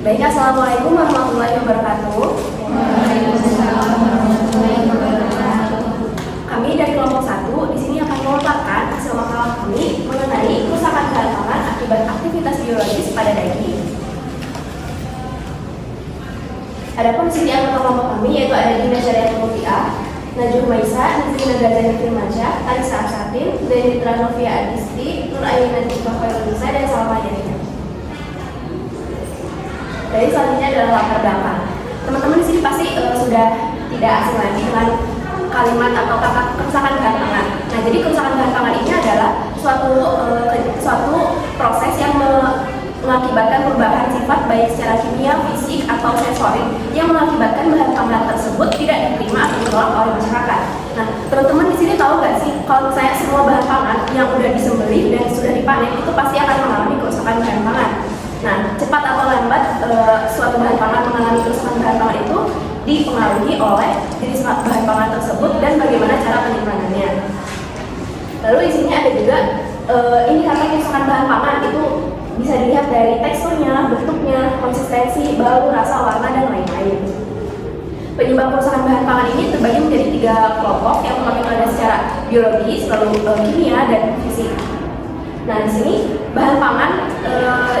Baik, Assalamualaikum warahmatullahi wabarakatuh. Waalaikumsalam warahmatullahi wabarakatuh. Kami dari kelompok 1 di sini akan memaparkan hasil makalah kami mengenai kerusakan bahan pangan akibat aktivitas biologis pada daging. Adapun di sini anggota kelompok kami yaitu ada Dina Syariah Mutia, Najur Maisa, Nazrina Gazali Firmansyah, Tarisa Arsatin, Denitra Novia Adisti, Nur Aina Nisa, dan Salma Yanina. Jadi selanjutnya adalah latar belakang. Teman-teman di sini pasti sudah tidak asing lagi dengan kalimat atau kata kerusakan bahan pangan. Nah, jadi kerusakan bahan pangan ini adalah suatu proses yang mengakibatkan perubahan sifat baik secara kimia, fisik, atau sensorik yang mengakibatkan bahan pangan tersebut tidak diterima atau ditolak oleh masyarakat. Nah, teman-teman di sini tahu nggak sih kalau misalnya semua bahan pangan yang sudah disembelih dan sudah dipanen itu pasti akan mengalami kerusakan bahan pangan. Nah, cepat atau lambat suatu bahan pangan mengalami kerusakan bahan pangan itu dipengaruhi oleh jenis bahan pangan tersebut dan bagaimana cara penyimpanannya. Lalu di sini ada juga indikator kerusakan bahan pangan itu bisa dilihat dari teksturnya, bentuknya, konsistensi, bau, rasa, warna, dan lain-lain. Penyebab kerusakan bahan pangan ini terbagi menjadi 3 kelompok yang pertama ada secara biologis, lalu kimia, dan fisik. Nah, di sini bahan pangan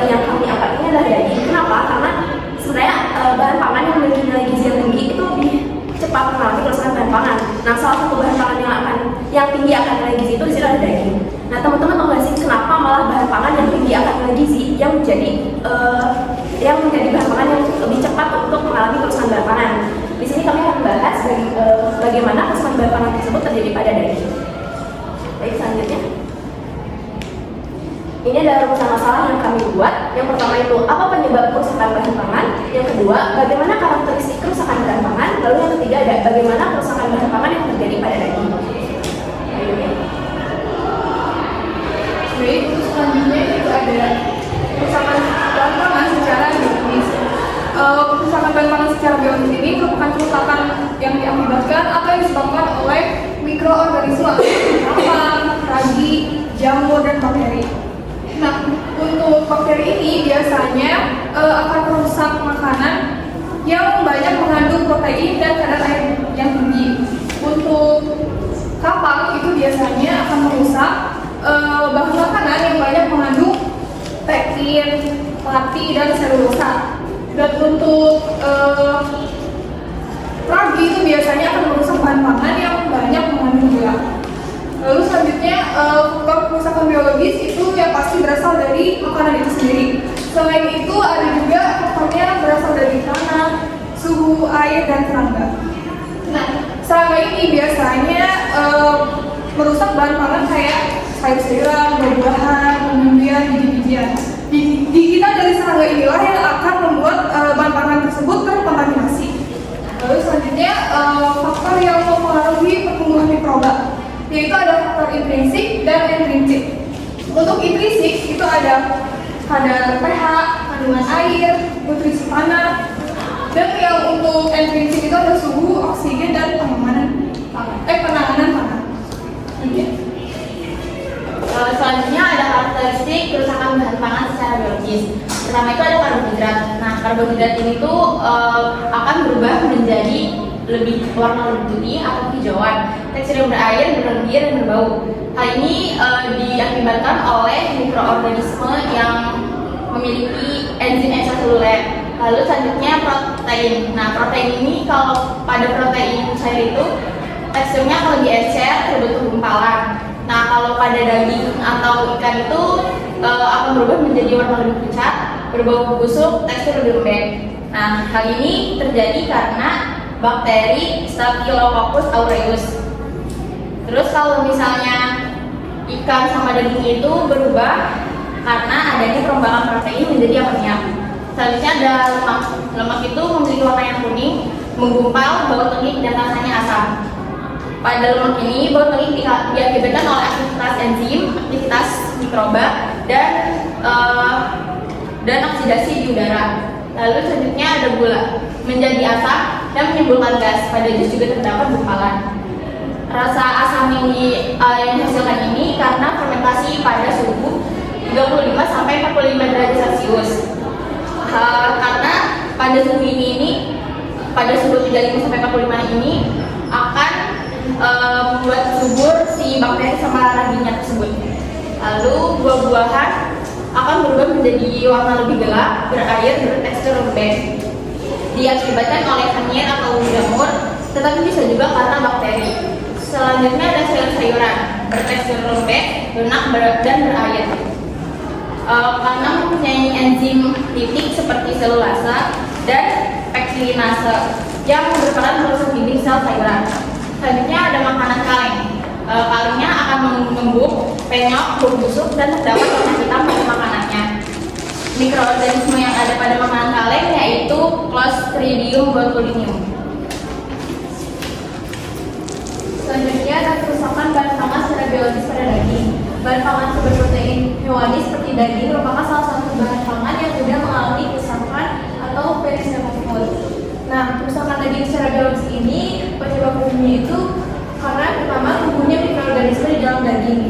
yang kami angkat ini adalah daging. Kenapa? Karena sebenarnya bahan pangan yang memiliki nilai gizi yang tinggi itu lebih cepat mengalami kerusakan bahan pangan. Nah, salah satu bahan pangan yang tinggi akan nilai gizi itu di sini adalah daging. Nah, teman-teman tahu nggak sih kenapa malah bahan pangan yang tinggi akan nilai gizi yang menjadi bahan pangan yang lebih cepat untuk mengalami kerusakan bahan pangan? Di sini kami akan membahas bagaimana kerusakan bahan pangan tersebut terjadi pada daging. Baik, selanjutnya. Ini adalah rumusan masalah yang kami buat. Yang pertama itu apa penyebab kerusakan bahan pangan. Yang kedua, bagaimana karakteristik kerusakan bahan pangan. Lalu yang ketiga ada bagaimana kerusakan bahan pangan yang terjadi pada daging. Baik, selanjutnya itu ada kerusakan bahan pangan secara biologis. Kerusakan bahan pangan secara biologis ini merupakan kerusakan yang diakibatkan atau yang disebabkan oleh mikroorganisme seperti hama, ragi, jamur, dan bakteri. Nah, untuk bakteri ini biasanya akan merusak makanan yang banyak mengandung protein dan kadar air yang tinggi. Untuk kapal itu biasanya akan merusak bahan makanan yang banyak mengandung pektin, pati, dan selulosa. Dan untuk ragi itu biasanya akan merusak bahan pangan yang banyak mengandung gula. Lalu selanjutnya faktor kerusakan biologis itu yang pasti berasal dari makanan itu sendiri. Selain itu ada juga faktornya berasal dari tanah, suhu, air, dan serangga. Nah, serangga ini biasanya merusak bahan pangan kayak sayur-sayuran, buah-buahan, umbi-umbian, biji-bijian. Gigitan dari serangga inilah yang akan membuat bahan pangan tersebut terkontaminasi. Lalu selanjutnya faktor yang mempengaruhi pertumbuhan mikroba, yaitu ada faktor intrinsik dan ekstrinsik. Untuk intrinsik itu ada kadar pH, kandungan air, nutrisi tanah, dan yang untuk ekstrinsik itu ada suhu, oksigen, dan penanganan pangan. Selanjutnya ada karakteristik kerusakan bahan pangan secara biologis. Pertama itu ada karbohidrat. Nah, karbohidrat ini tuh akan berubah menjadi warna lebih putih atau hijauan, tekstur yang berair, berlendir, dan berbau. Hal ini diakibatkan oleh mikroorganisme yang memiliki enzim ekstraseluler. Lalu selanjutnya protein. Nah, protein ini kalau pada protein cair itu teksturnya akan lebih encer, berbentuk gumpalan. Nah, kalau pada daging atau ikan itu akan berubah menjadi warna lebih pucat, berbau busuk, tekstur lebih lembek. Nah, hal ini terjadi karena bakteri Staphylococcus aureus. Terus kalau misalnya ikan sama daging itu berubah karena adanya perombakan protein menjadi amoniak. Selanjutnya ada lemak. Lemak itu memiliki warna yang kuning, menggumpal, bau tengik, dan rasanya asam. Pada lemak ini, bau tengik diakibatkan oleh aktivitas enzim, aktivitas mikroba, dan oksidasi di udara. Lalu selanjutnya ada gula, menjadi asam dan menimbulkan gas. Pada jus juga terdapat gumpalan. Rasa asam yang dihasilkan ini karena fermentasi pada suhu 35 sampai 45 derajat Celcius. Karena pada suhu 35–45 ini akan membuat subur si bakteri sama raginya tersebut. Lalu buah-buahan akan berubah menjadi warna lebih gelap, berair, bertekstur lembek. Diakibatkan oleh hanyir atau jamur, tetapi bisa juga karena bakteri. Selanjutnya ada sayur-sayuran bertekstur lembek, lunak, dan berair. Karena mempunyai enzim lipid seperti selulasa dan pektinase yang berperan merusak dinding sel sayuran. Selanjutnya ada makanan kaleng. Kalengnya akan mengembung, penyok, bau busuk, dan terdapat warna hitam pada makanannya. Mikroorganisme yang ada pada makanan kaleng yaitu Clostridium botulinum. Selanjutnya ada kerusakan bahan pangan secara biologis pada daging. Bahan pangan sumber protein hewani seperti daging merupakan salah satu bahan pangan yang mudah mengalami kerusakan atau peristemofil. Nah, kerusakan daging secara biologis ini penyebab umumnya itu karena pertama tumbuhnya mikroorganisme di dalam daging.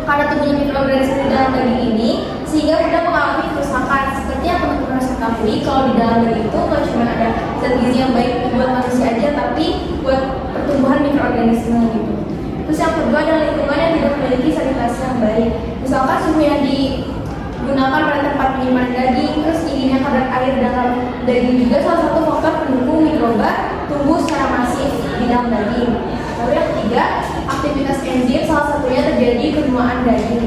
Karena tumbuhnya mikroorganisme di dalam daging ini sehingga mudah mengalami kerusakan. Seperti yang teman-teman harus ketahui, kalau di dalam daging itu nggak cuma ada zat gizi yang baik buat manusia aja, tapi buat pertumbuhan mikroorganisme gitu. Terus yang kedua adalah lingkungan yang tidak memiliki sanitasi yang baik. Misalkan suhu yang digunakan pada tempat penyimpanan daging, terus tingginya kadar air dalam daging juga salah satu faktor pendukung mikroba tumbuh secara masif di dalam daging. Lalu yang ketiga, aktivitas enzim salah satunya terjadi penuaan daging.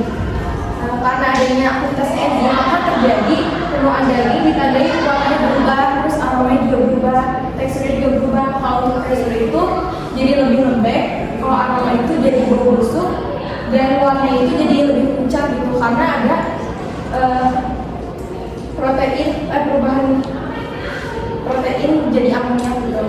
Karena adanya aktivitas enzim maka terjadi penuaan daging, ditandai warnanya berubah, terus aromanya juga berubah, teksturnya juga berubah. Kalau untuk tekstur itu jadi lebih lembek, kalau aroma itu jadi bau busuk, dan warna itu jadi lebih pucat gitu karena ada perubahan protein jadi amonia gitu.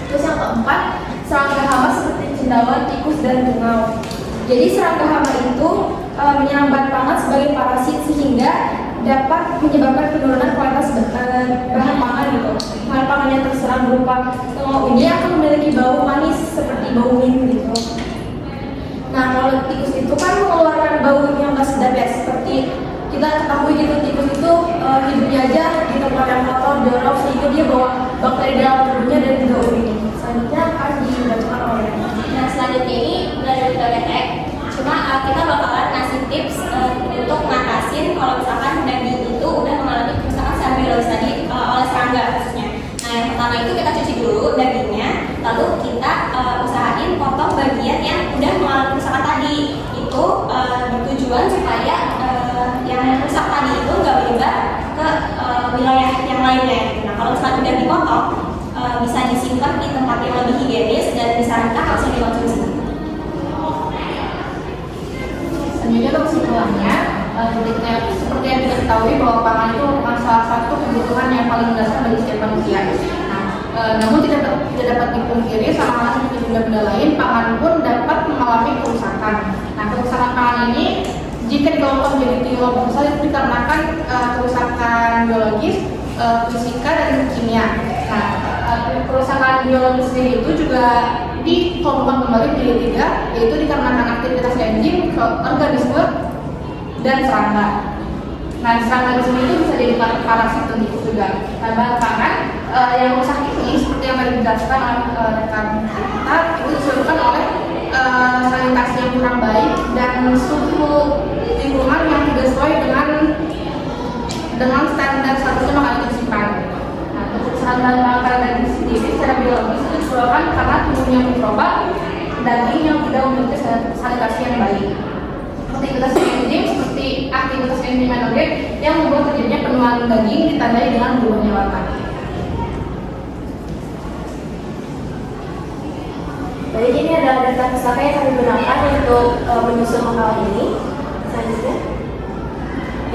Terus yang keempat, serangga hama seperti cendawan, tikus, dan tungau. Jadi serangga hama itu menyerang bahan pangan sebagai parasit sehingga dapat menyebabkan penurunan kualitas bahan pangan gitu. Bahan pangan yang terserang berupa tungau ini akan memiliki bau manis seperti bau mint gitu. Nah, kalau tikus itu kan mengeluarkan bau yang nggak sedap ya, seperti kita ketahui gitu, tikus itu hidupnya aja di tempat yang kotor, jorok, sehingga dia bawa bakteri dalam tubuhnya dan juga urin. Selanjutnya akan dibacakan oleh. Nah, selanjutnya ini dari Toletek. Cuma kita bakalan ngasih tips untuk ngatasin kalau misalkan daging itu udah mengalami kerusakan secara biologis tadi oleh serangga khususnya. Nah, yang pertama itu kita cuci dulu dagingnya, lalu kita usahain potong bagian yang udah mengalami kerusakan tadi. Itu bertujuan supaya yang rusak tadi itu nggak menyebar ke wilayah yang lainnya. Nah, kalau misalkan udah dipotong, bisa disimpan di tempat yang lebih higienis dan disarankan langsung dikonsumsi. Selanjutnya untuk kesimpulannya, seperti yang kita ketahui bahwa pangan itu merupakan salah satu kebutuhan yang paling mendasar bagi setiap manusia. Namun tidak dapat dipungkiri sama halnya seperti benda-benda lain, pangan pun dapat mengalami kerusakan. Nah, kerusakan pangan ini jika dikelompok menjadi 3 kelompok besar itu dikarenakan kerusakan biologis, fisika, dan kimia. Nah, kerusakan biologis sendiri itu juga dikelompokkan kembali menjadi 3, yaitu dikarenakan aktivitas enzim, organisme, dan serangga. Nah, serangga di sini itu bisa jadi parasit tentu juga. Nah, bahan pangan yang rusak ini seperti yang tadi dijelaskan oleh rekan kita itu disebabkan oleh sanitasi yang kurang baik dan suhu lingkungan yang tidak sesuai dengan standar seharusnya makanan tersimpan. Nah, kerusakan bahan pangan pada daging sendiri secara biologis itu disebabkan karena tumbuhnya mikroba daging yang tidak memiliki sanitasi yang baik. Aktivitas enzim seperti aktivitas enzim enogen yang membuat terjadinya penuaan daging ditandai dengan berubahnya warna. Jadi ini adalah data pustaka yang kami gunakan untuk menyusun makalah ini. Selanjutnya,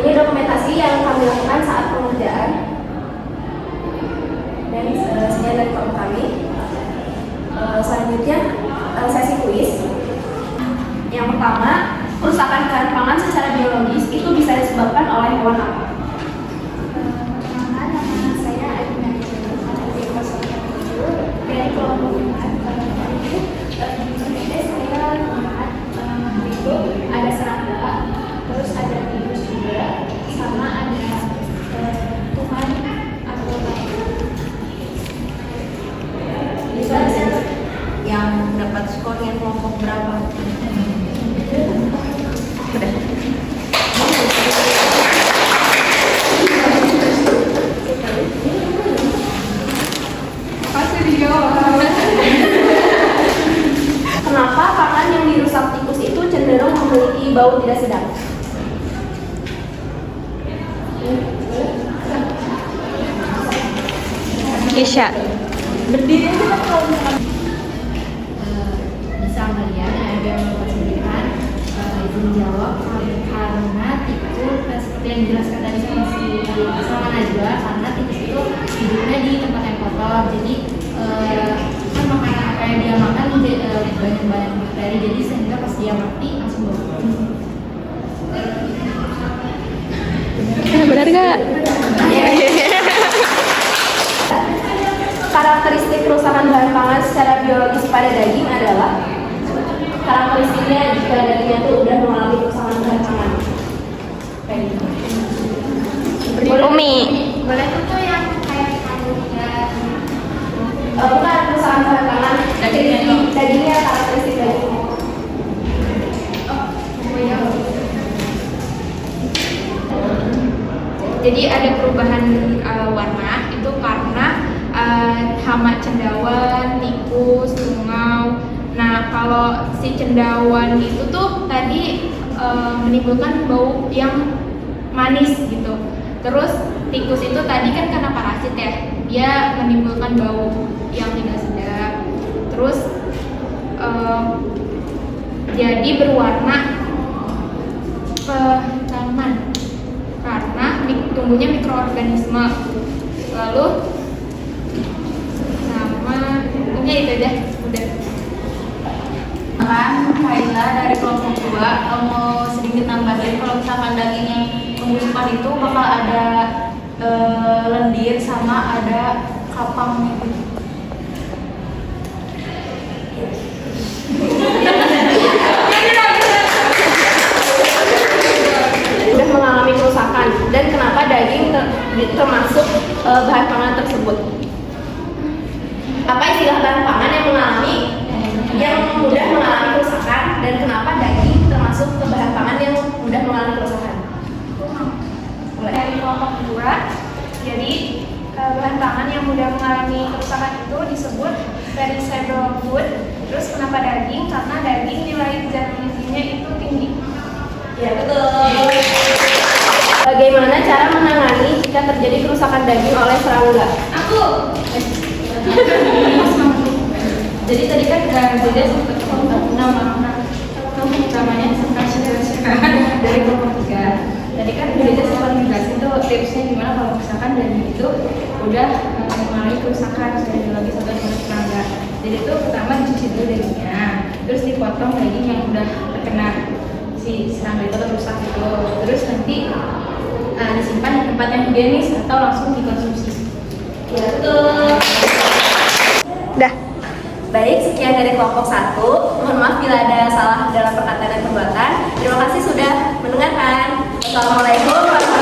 ini dokumentasi yang kami lakukan saat pengerjaan. Dan sekian dari kami. Selanjutnya, sesi kuis. Yang pertama, kerusakan bahan pangan secara biologis itu bisa disebabkan oleh hewan apa? Nama saya Adina dari kelas 7 dari kelompok 4. Saya melihat itu ada serangga, terus ada tikus juga, sama ada tuhan atau Kisha. Berdiri aja kan kalau misalkan Bisa kalian ada yang mempersilahkan izin jawab karena tikus seperti yang dijelaskan tadi sama si sama Najwa, karena tikus itu hidupnya di tempat yang kotor, jadi kan makanan apa yang dia makan banyak bakteri, jadi sehingga pas dia mati langsung bau. Benar gak? Karakteristik kerusakan bahan pangan secara biologis pada daging adalah karakteristiknya jika dagingnya itu udah mengalami kerusakan bahan pangan. Kayak gitu. Umi. Boleh tuh yang kayak Bukan kerusakan bahan pangan, dagingnya karakteristik daging. Jadi ada perubahan warna itu karena hama cendawan, tikus, tungau. Nah kalau si cendawan itu tuh tadi menimbulkan bau yang manis gitu. Terus tikus itu tadi kan karena parasit ya, dia menimbulkan bau yang tidak sedap. Terus jadi berwarna kehitaman karena tumbuhnya mikroorganisme. Lalu sama mungkin itu aja udah. kan Kaila dari kelompok 2 mau sedikit nambahin kalau misalkan daging yang membusukkan itu bakal ada lendir sama ada kapangnya gitu. Sudah mengalami kerusakan dan kenapa daging termasuk bahan pangan tersebut? Apa istilah bahan pangan yang mudah mengalami kerusakan dan kenapa daging termasuk ke bahan pangan yang mudah mengalami kerusakan? Dari kelompok 2, jadi bahan pangan yang mudah mengalami kerusakan itu disebut perishable food. Terus kenapa daging? Karena daging nilai zat gizinya itu tinggi. Ya betul. Bagaimana cara menangani jika terjadi kerusakan daging oleh serangga? Aku. Jadi tadi kan beda sempat nama namanya dari kelompok 3. Tadi kan beda sempat menjelaskan tuh tipsnya gimana kalau misalkan daging itu udah mengalami kerusakan dari biologis atau dari serangga. Jadi itu pertama dicuci dulu dagingnya, terus dipotong daging yang udah terkena si serangga itu rusak gitu. Terus nanti disimpan di tempat yang higienis atau langsung dikonsumsi. Ya betul. Dah. Baik, sekian dari kelompok 1. Mohon maaf bila ada salah dalam perkataan dan perbuatan. Terima kasih sudah mendengarkan. Wassalamualaikum warahmatullahi wabarakatuh.